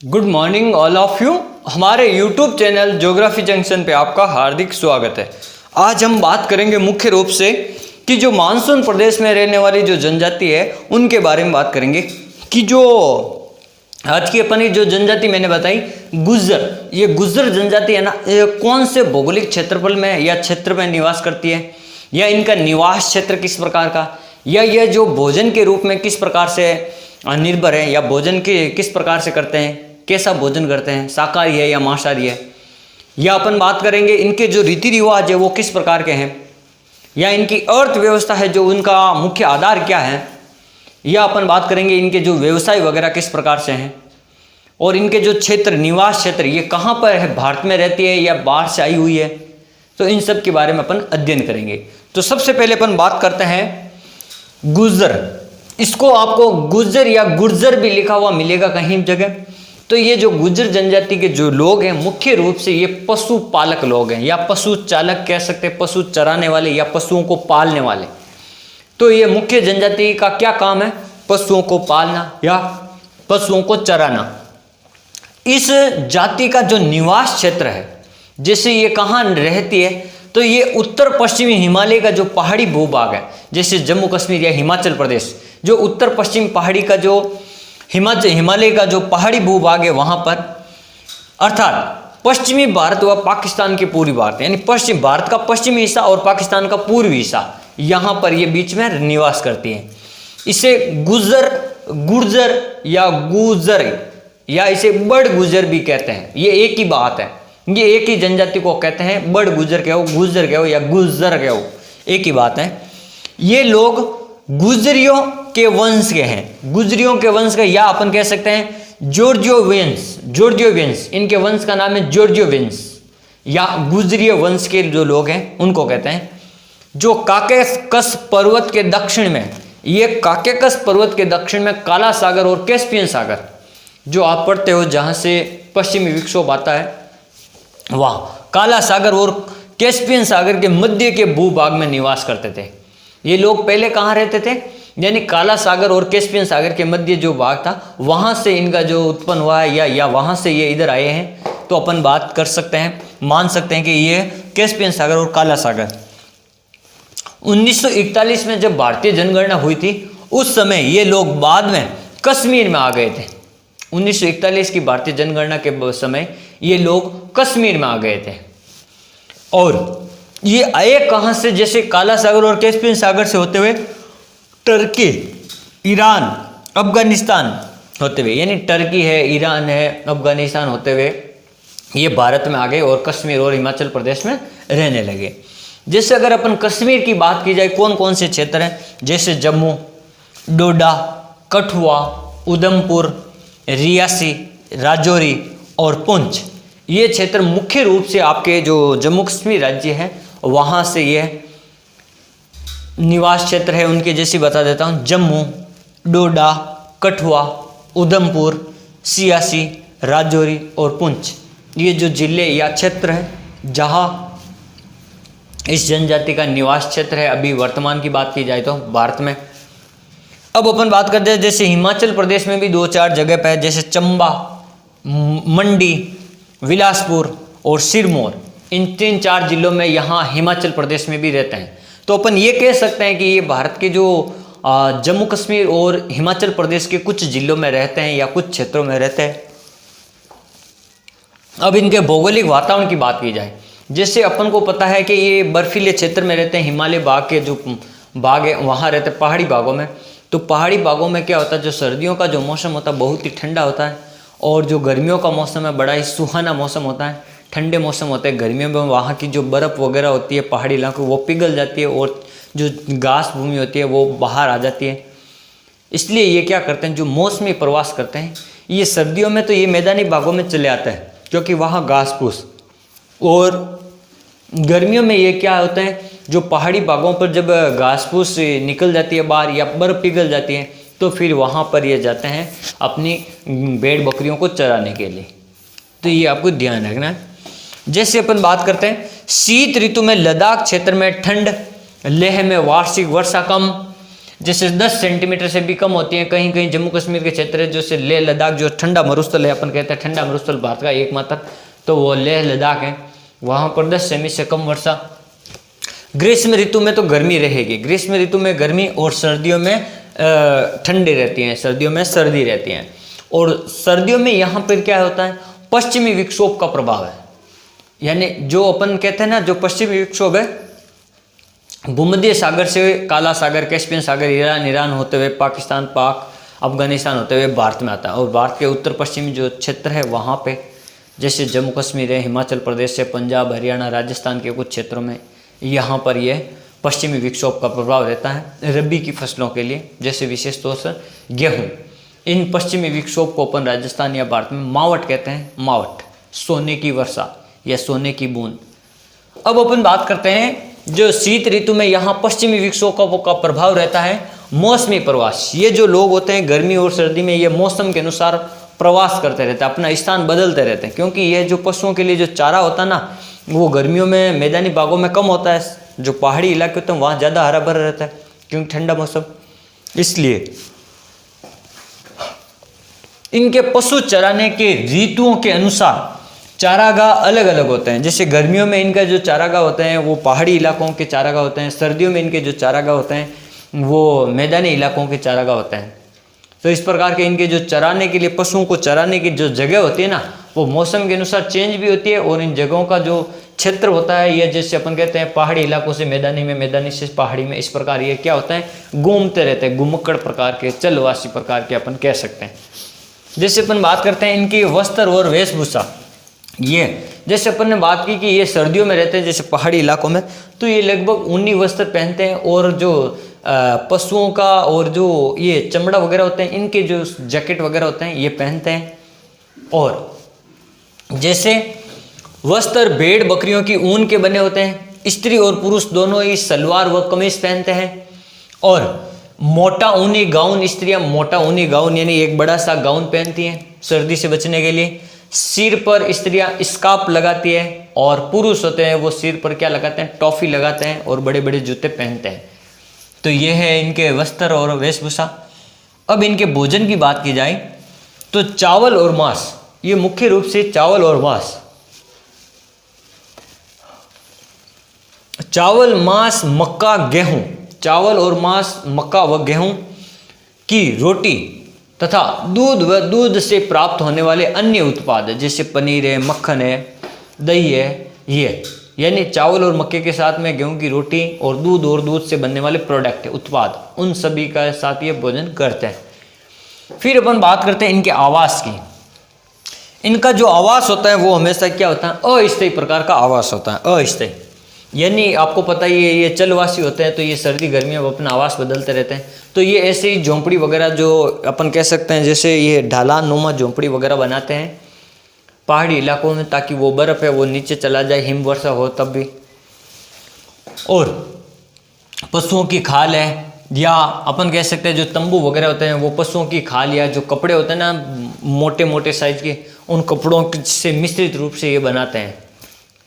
Good morning all of you. हमारे YouTube channel geography junction पे आपका हार्दिक स्वागत है। आज हम बात करेंगे मुख्य रूप से कि जो मानसून प्रदेश में रहने वाली जो जनजाति है उनके बारे में बात करेंगे कि जो आज की अपनी जो जनजाति मैंने बताई गुज्जर, ये गुज्जर जनजाति है ना, ये कौन से भौगोलिक क्षेत्रफल में या क्षेत्र में निवास करती है, या इनका निवास क्षेत्र किस प्रकार का, या यह जो भोजन के रूप में किस प्रकार से निर्भर है, या भोजन के किस प्रकार से करते हैं, कैसा भोजन करते हैं, शाकाहारी है या मांसाहारी है, या अपन बात करेंगे इनके जो रीति रिवाज है वो किस प्रकार के हैं, या इनकी अर्थव्यवस्था है जो उनका मुख्य आधार क्या है, या अपन बात करेंगे इनके जो व्यवसाय वगैरह किस प्रकार से हैं, और इनके जो क्षेत्र निवास क्षेत्र ये कहाँ पर है, भारत में रहती है या बाहर से आई हुई है, तो इन सब के बारे में अपन अध्ययन करेंगे। तो सबसे पहले अपन बात करते हैं गुज्जर। इसको आपको गुज्जर या गुर्जर भी लिखा हुआ मिलेगा कहीं जगह। तो ये जो गुज्जर जनजाति के जो लोग हैं मुख्य रूप से ये पशुपालक लोग हैं, या पशु चालक कह सकते हैं, पशु चराने वाले या पशुओं को पालने वाले। तो ये मुख्य जनजाति का क्या काम है, पशुओं को पालना या पशुओं को चराना। इस जाति का जो निवास क्षेत्र है, जैसे ये कहाँ रहती है, तो ये उत्तर पश्चिमी हिमालय का जो पहाड़ी भूभाग है, जैसे जम्मू कश्मीर या हिमाचल प्रदेश, जो उत्तर पश्चिम पहाड़ी का जो हिमालय का जो पहाड़ी भूभाग है वहाँ पर, अर्थात पश्चिमी भारत व पाकिस्तान के पूर्वी भारत, यानी पश्चिम भारत का पश्चिमी हिस्सा और पाकिस्तान का पूर्वी हिस्सा, यहाँ पर ये बीच में निवास करती हैं। इसे गुज्जर, गुर्जर या गुज्जर या इसे बड़ गुज्जर भी कहते हैं। ये एक ही बात है, ये एक ही जनजाति को कहते हैं, बड़ गुज्जर कहो, गुज्जर कहो या गुज्जर कहो, एक ही बात है। ये लोग गुजरियों के वंश के हैं, गुजरियों के वंश के, या अपन कह सकते हैं जॉर्जियोवियंस, इनके वंश का नाम है जॉर्जियोवियंस या गुजरीय वंश के जो लोग हैं उनको कहते हैं। जो काकेकस पर्वत के दक्षिण में, ये काकेकस पर्वत के दक्षिण में काला सागर और कैस्पियन सागर जो आप पढ़ते हो, जहाँ से पश्चिमी विक्षोभ आता है, वहाँ काला सागर और कैस्पियन सागर के मध्य के भूभाग में निवास करते थे। ये लोग पहले कहाँ रहते थे, यानी काला सागर और कैस्पियन सागर के मध्य जो भाग था वहाँ से इनका जो उत्पन्न हुआ है, या वहाँ से ये इधर आए हैं। तो अपन बात कर सकते हैं, मान सकते हैं कि ये कैस्पियन सागर और काला सागर। 1941 में जब भारतीय जनगणना हुई थी उस समय ये लोग बाद में कश्मीर में आ गए थे। 1941 की भारतीय जनगणना के समय ये लोग कश्मीर में आ गए थे। और ये आए कहाँ से, जैसे काला सागर और कैस्पियन सागर से होते हुए टर्की, ईरान, अफगानिस्तान होते हुए, यानी टर्की है, ईरान है, अफगानिस्तान होते हुए ये भारत में आ गए और कश्मीर और हिमाचल प्रदेश में रहने लगे। जैसे अगर अपन कश्मीर की बात की जाए, कौन कौन से क्षेत्र हैं, जैसे जम्मू, डोडा, कठुआ, उधमपुर, रियासी, राजौरी और पुंछ, ये क्षेत्र मुख्य रूप से आपके जो जम्मू कश्मीर राज्य है वहाँ से ये निवास क्षेत्र है उनके। जैसे बता देता हूँ, जम्मू, डोडा, कठुआ, उधमपुर, सियासी, राजौरी और पुंछ, ये जो जिले या क्षेत्र हैं जहाँ इस जनजाति का निवास क्षेत्र है अभी वर्तमान की बात की जाए तो भारत में। अब अपन बात करते हैं, जैसे हिमाचल प्रदेश में भी 2-4 जगह पे है, जैसे चंबा, मंडी, बिलासपुर और सिरमौर, इन 3-4 जिलों में यहाँ हिमाचल प्रदेश में भी रहते हैं। तो अपन ये कह सकते हैं कि ये भारत के जो जम्मू कश्मीर और हिमाचल प्रदेश के कुछ जिलों में रहते हैं या कुछ क्षेत्रों में रहते हैं। अब इनके भौगोलिक वातावरण की बात की जाए, जैसे अपन को पता है कि ये बर्फीले क्षेत्र में रहते हैं, हिमालय भाग के जो भाग है वहाँ रहते हैं, पहाड़ी भागों में। तो पहाड़ी भागों में क्या होता है, जो सर्दियों का जो मौसम होता है बहुत ही ठंडा होता है, और जो गर्मियों का मौसम है बड़ा ही सुहाना मौसम होता है, ठंडे मौसम होते हैं। गर्मियों में वहाँ की जो बर्फ़ वगैरह होती है पहाड़ी इलाकों वो पिघल जाती है, और जो घास भूमि होती है वो बाहर आ जाती है। इसलिए ये क्या करते हैं, जो मौसमी प्रवास करते हैं, ये सर्दियों में तो ये मैदानी भागों में चले आते हैं क्योंकि वहाँ घास फूस, और गर्मियों में ये क्या होता है, जो पहाड़ी भागों पर जब घास फूस निकल जाती है बाहर या बर्फ़ पिघल जाती है तो फिर वहाँ पर ये जाते हैं अपनी भेड़ बकरियों को चराने के लिए। तो ये आपको ध्यान रखना है। जैसे अपन बात करते हैं, शीत ऋतु में लद्दाख क्षेत्र में ठंड, लेह में वार्षिक वर्षा कम, जैसे 10 सेंटीमीटर से भी कम होती है। कहीं कहीं जम्मू कश्मीर के क्षेत्र है, जैसे लेह लद्दाख जो ठंडा मरुस्थल है, अपन कहते हैं ठंडा मरुस्थल भारत का एकमात्र, तो वो लेह लद्दाख है, वहाँ पर 10 सेमी से कम वर्षा। ग्रीष्म ऋतु में तो गर्मी रहेगी, ग्रीष्म ऋतु में गर्मी और सर्दियों में ठंडी रहती हैं, सर्दियों में सर्दी रहती हैं। और सर्दियों में यहाँ पर क्या होता है, पश्चिमी विक्षोभ का प्रभाव है, यानी जो अपन कहते हैं ना, जो पश्चिमी विक्षोभ है भूमध्य सागर से काला सागर, कैस्पियन सागर, ईरान होते हुए पाकिस्तान, पाक, अफगानिस्तान होते हुए भारत में आता है। और भारत के उत्तर पश्चिमी जो क्षेत्र है वहाँ पे जैसे जम्मू कश्मीर है, हिमाचल प्रदेश से पंजाब, हरियाणा, राजस्थान के कुछ क्षेत्रों में यहाँ पर यह पश्चिमी विक्षोभ का प्रभाव रहता है रबी की फसलों के लिए, जैसे विशेष तौर से गेहूँ। इन पश्चिमी विक्षोभ को अपन राजस्थान या भारत में मावट कहते हैं, मावट, सोने की वर्षा या सोने की बूंद। अब अपन बात करते हैं जो शीत ऋतु में यहाँ पश्चिमी विक्षोभ का प्रभाव रहता है मौसमी प्रवास। ये जो लोग होते हैं गर्मी और सर्दी में ये मौसम के अनुसार प्रवास करते रहते हैं, अपना स्थान बदलते रहते हैं, क्योंकि ये जो पशुओं के लिए जो चारा होता है ना, वो गर्मियों में मैदानी भागों में कम होता है, जो पहाड़ी इलाके होते हैं वहाँ ज़्यादा हरा भरा रहता है क्योंकि ठंडा मौसम। इसलिए इनके पशु चराने के ऋतुओं के अनुसार चारागाह अलग अलग होते हैं। जैसे गर्मियों में इनका जो चारागाह होते हैं वो पहाड़ी इलाकों के चारागाह होते हैं, सर्दियों में इनके जो चारागाह होते हैं वो मैदानी इलाकों के चारागाह होते हैं। तो इस प्रकार के इनके जो चराने के लिए, पशुओं को चराने की जो जगह होती है ना, वो मौसम के अनुसार चेंज भी होती है। और इन जगहों का जो क्षेत्र होता है, ये जैसे अपन कहते हैं पहाड़ी इलाकों से मैदानी में, मैदानी से पहाड़ी में, इस प्रकार ये क्या होता है, घूमते रहते हैं, घुमक्कड़ प्रकार के, चलवासी प्रकार के अपन कह सकते हैं। जैसे अपन बात करते हैं इनकी वस्त्र और वेशभूषा, ये जैसे अपन ने बात की कि ये सर्दियों में रहते हैं जैसे पहाड़ी इलाकों में, तो ये लगभग ऊनी वस्त्र पहनते हैं। और जो पशुओं का और जो ये चमड़ा वगैरह होते हैं, इनके जो जैकेट वगैरह होते हैं ये पहनते हैं। और जैसे वस्त्र भेड़ बकरियों की ऊन के बने होते हैं। स्त्री और पुरुष दोनों ही सलवार व कमीज पहनते हैं। और मोटा ऊनी गाउन, स्त्रियां मोटा ऊनी गाउन यानी एक बड़ा सा गाउन पहनती हैं सर्दी से बचने के लिए। सिर पर स्त्रियां स्कार्फ लगाती है और पुरुष होते हैं वो सिर पर क्या लगाते हैं, टॉफी लगाते हैं और बड़े बड़े जूते पहनते हैं। तो ये है इनके वस्त्र और वेशभूषा। अब इनके भोजन की बात की जाए तो चावल और मांस, ये मुख्य रूप से चावल और मांस, चावल, मांस, मक्का, गेहूं, चावल और मांस, मक्का व गेहूं की रोटी तथा दूध व दूध से प्राप्त होने वाले अन्य उत्पाद जैसे पनीर है, मक्खन है, दही है, ये यानी चावल और मक्के के साथ में गेहूं की रोटी और दूध से बनने वाले प्रोडक्ट उत्पाद, उन सभी का साथ ये भोजन करते हैं। फिर अपन बात करते हैं इनके आवास की। इनका जो आवास होता है वो हमेशा क्या होता है, अस्थायी प्रकार का आवास होता है। अस्थायी यानी आपको पता ही है ये चलवासी होते हैं, तो ये सर्दी गर्मी में अपना आवास बदलते रहते हैं। तो ये ऐसे ही झोंपड़ी वगैरह जो अपन कह सकते हैं, जैसे ये ढालान नुमा झोंपड़ी वगैरह बनाते हैं पहाड़ी इलाकों में, ताकि वो बर्फ़ है वो नीचे चला जाए, हिम वर्षा हो तब भी। और पशुओं की खाल है, या अपन कह सकते हैं जो तंबू वगैरह होते हैं वो पशुओं की खाल, या जो कपड़े होते हैं ना मोटे मोटे साइज के, उन कपड़ों से मिश्रित रूप से ये बनाते हैं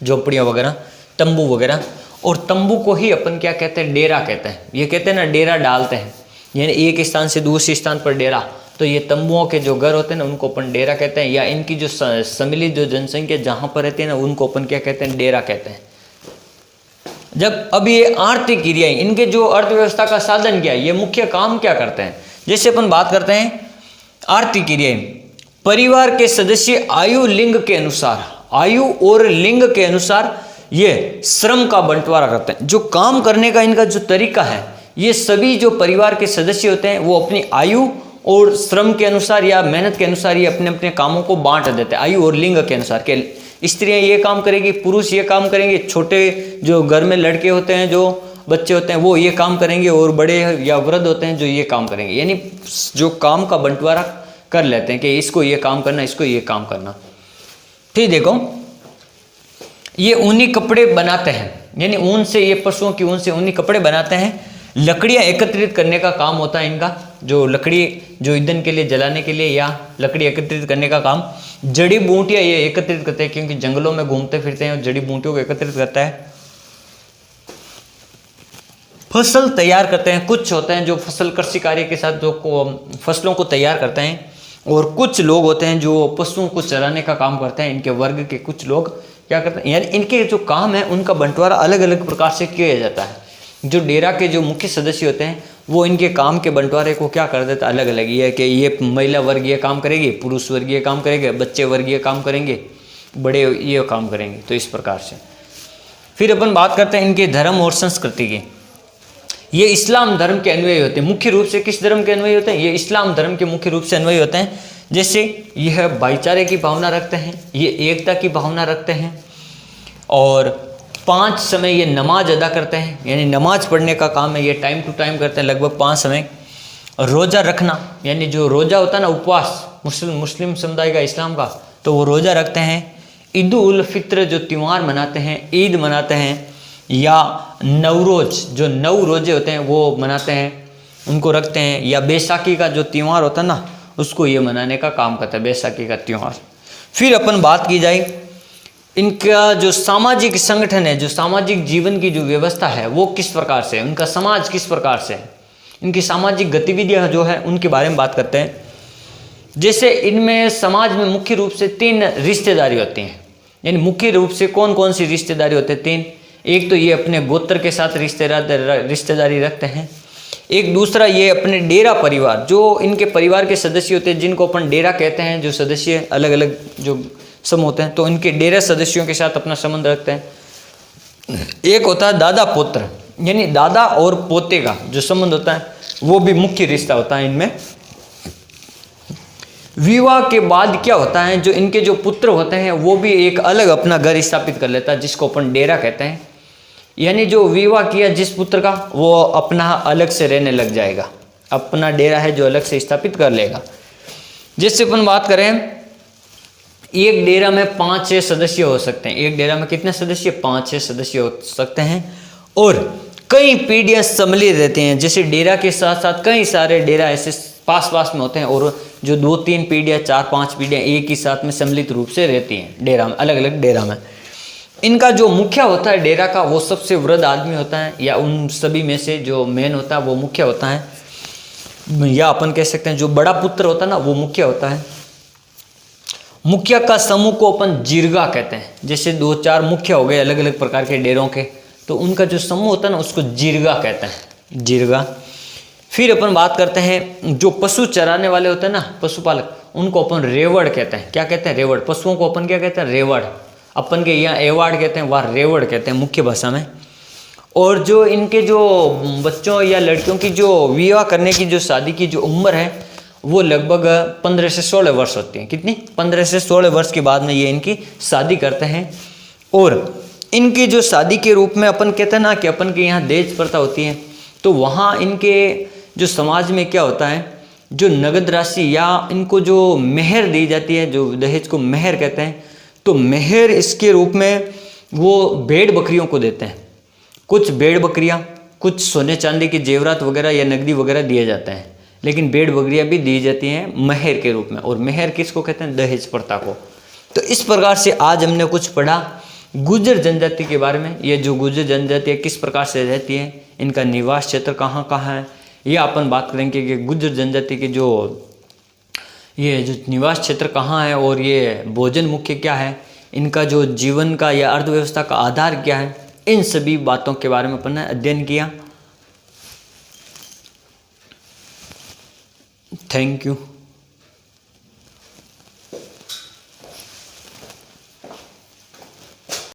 झोंपड़ियाँ वगैरह, तंबू वगैरह। और तंबू को ही अपन क्या कहते हैं, डेरा कहते हैं। ये कहते हैं ना डेरा डालते हैं, यानी एक स्थान से दूसरे स्थान पर डेरा। तो ये तंबुओं के जो घर होते हैं ना उनको अपन डेरा कहते हैं, या इनकी जो सम्मिलित जो जनसंख्या जहाँ पर रहती है ना उनको अपन क्या कहते हैं, डेरा कहते हैं। जब अब ये आर्थिक क्रियाएं, इनके जो अर्थव्यवस्था का साधन क्या है, ये मुख्य काम क्या करते हैं, जैसे अपन बात करते हैं आर्थिक क्रियाएं, परिवार के सदस्य आयु लिंग के अनुसार, आयु और लिंग के अनुसार ये श्रम का बंटवारा करते हैं। जो काम करने का इनका जो तरीका है, ये सभी जो परिवार के सदस्य होते हैं वो अपनी आयु और श्रम के अनुसार या मेहनत के अनुसार ये अपने अपने कामों को बांट देते हैं, आयु और लिंग के अनुसार। के स्त्रियां ये काम करेगी, पुरुष ये काम करेंगे, छोटे जो घर में लड़के होते हैं, जो बच्चे होते हैं वो ये काम करेंगे, और बड़े या वृद्ध होते हैं जो ये काम करेंगे। यानी जो काम का बंटवारा कर लेते हैं कि इसको ये काम करना, इसको ये काम करना। ठीक, देखो ये ऊनी कपड़े बनाते हैं, यानी ऊन से, ये पशुओं की ऊन से ऊनी कपड़े बनाते हैं। लकड़ियाँ एकत्रित करने का काम होता है इनका, जो लकड़ी जो ईंधन के लिए जलाने के लिए या लकड़ी एकत्रित करने का काम। जड़ी बूटियाँ ये एकत्रित करते हैं, क्योंकि जंगलों में घूमते फिरते हैं और जड़ी बूटियों को एकत्रित करता है। फसल तैयार करते हैं। कुछ होते हैं जो फसल कृषि कार्य के साथ जो फसलों को तैयार करते हैं, और कुछ लोग होते हैं जो पशुओं को चराने का काम करते हैं। इनके वर्ग के कुछ लोग क्या करते हैं, यानी इनके जो काम है उनका बंटवारा अलग अलग प्रकार से किया जाता है। जो डेरा के जो मुख्य सदस्य होते हैं वो इनके काम के बंटवारे को क्या कर देता है, अलग अलग। ये कि ये महिला वर्ग ये काम करेगी, पुरुष वर्ग ये काम करेंगे, बच्चे वर्ग ये काम करेंगे, बड़े ये काम करेंगे। तो इस प्रकार से फिर अपन बात करते हैं इनके धर्म और संस्कृति की। ये इस्लाम धर्म के अन्वयी होते हैं। मुख्य रूप से किस धर्म के अन्वयी होते हैं, ये इस्लाम धर्म के मुख्य रूप से अन्वयी होते हैं। जैसे यह भाईचारे की भावना रखते हैं, ये एकता की भावना रखते हैं, और 5 समय ये नमाज अदा करते हैं, यानी नमाज पढ़ने का काम है ये टाइम टू टाइम करते हैं, लगभग 5 समय। रोज़ा रखना, यानी जो रोज़ा होता है ना, उपवास, मुस्लिम समुदाय का, इस्लाम का, तो वो रोज़ा रखते हैं। ईद उल फित्र जो त्यौहार मनाते हैं, ईद मनाते हैं, या नवरोज जो 9 रोजे होते हैं वो मनाते हैं, उनको रखते हैं। या बैसाखी का जो त्यौहार होता है ना, उसको ये मनाने का काम करता है, बैसाखी का त्यौहार। फिर अपन बात की जाए इनका जो सामाजिक संगठन है, जो सामाजिक जीवन की जो व्यवस्था है वो किस प्रकार से, उनका समाज किस प्रकार से, इनकी सामाजिक गतिविधियां जो है उनके बारे में बात करते हैं। जैसे इनमें समाज में मुख्य रूप से 3 रिश्तेदारी होती हैं, यानी मुख्य रूप से कौन कौन सी रिश्तेदारी होते हैं, 3। एक तो ये अपने गोत्र के साथ रिश्तेदारी रखते हैं। एक दूसरा ये अपने डेरा परिवार, जो इनके परिवार के सदस्य होते हैं जिनको अपन डेरा कहते हैं, जो सदस्य अलग अलग जो समूह होते हैं, तो इनके डेरा सदस्यों के साथ अपना संबंध रखते हैं। एक होता है दादा पुत्र, यानी दादा और पोते का जो संबंध होता है वो भी मुख्य रिश्ता होता है इनमें। विवाह के बाद क्या होता है, जो इनके जो पुत्र होते हैं वो भी एक अलग अपना घर स्थापित कर लेता है, जिसको अपन डेरा कहते हैं। यानी जो विवाह किया जिस पुत्र का, वो अपना अलग से रहने लग जाएगा, अपना डेरा है जो अलग से स्थापित कर लेगा। जैसे अपन बात करें, एक डेरा में 5-6 सदस्य हो सकते हैं। एक डेरा में कितने सदस्य, 5-6 सदस्य हो सकते हैं, और कई पीढ़ियां सम्मिलित रहते हैं। जैसे डेरा के साथ साथ कई सारे डेरा ऐसे पास पास में होते हैं, और जो 2-3 पीढ़ियाँ, 4-5 पीढ़ियाँ एक ही साथ में सम्मिलित रूप से रहती हैं डेरा में, अलग अलग डेरा में। इनका जो मुखिया होता है डेरा का, वो सबसे वृद्ध आदमी होता है, या उन सभी में से जो मेन होता है वो मुखिया होता है, या अपन कह सकते हैं जो बड़ा पुत्र होता है ना वो मुखिया होता है। मुखिया का समूह को अपन जीर्गा कहते हैं। जैसे 2-4 मुखिया हो गए अलग अलग प्रकार के डेरों के, तो उनका जो समूह होता है ना उसको जीर्गा कहते हैं, जीर्गा। फिर अपन बात करते हैं जो पशु चराने वाले होते हैं ना, पशुपालक, उनको अपन रेवड़ कहते हैं। क्या कहते हैं, रेवड़। पशुओं को अपन क्या कहते हैं, रेवड़। अपन के यहाँ एवाड़ कहते हैं, वहाँ रेवड़ कहते हैं मुख्य भाषा में। और जो इनके जो बच्चों या लड़कियों की जो विवाह करने की जो शादी की जो उम्र है वो लगभग 15 से 16 वर्ष होती है। कितनी, 15 से 16 वर्ष के बाद में ये इनकी शादी करते हैं। और इनकी जो शादी के रूप में अपन कहते हैं ना कि अपन के यहाँ दहेज प्रथा होती है, तो वहाँ इनके जो समाज में क्या होता है, जो नगद राशि या इनको जो मेहर दी जाती है, जो दहेज को मेहर कहते हैं, तो मेहर इसके रूप में वो भेड़ बकरियों को देते हैं। कुछ भेड़ बकरियां, कुछ सोने चांदी के जेवरात वगैरह या नकदी वगैरह दिए जाते हैं, लेकिन भेड़ बकरियां भी दी जाती हैं मेहर के रूप में। और मेहर किसको कहते हैं, दहेज प्रथा को। तो इस प्रकार से आज हमने कुछ पढ़ा गुर्जर जनजाति के बारे में। ये जो गुर्जर जनजाति है किस प्रकार से रहती है, इनका निवास क्षेत्र कहाँ कहाँ है, यह अपन बात करेंगे कि गुर्जर जनजाति के जो ये जो निवास क्षेत्र कहाँ है, और ये भोजन मुख्य क्या है, इनका जो जीवन का या अर्थव्यवस्था का आधार क्या है, इन सभी बातों के बारे में अपन ने अध्ययन किया। Thank you.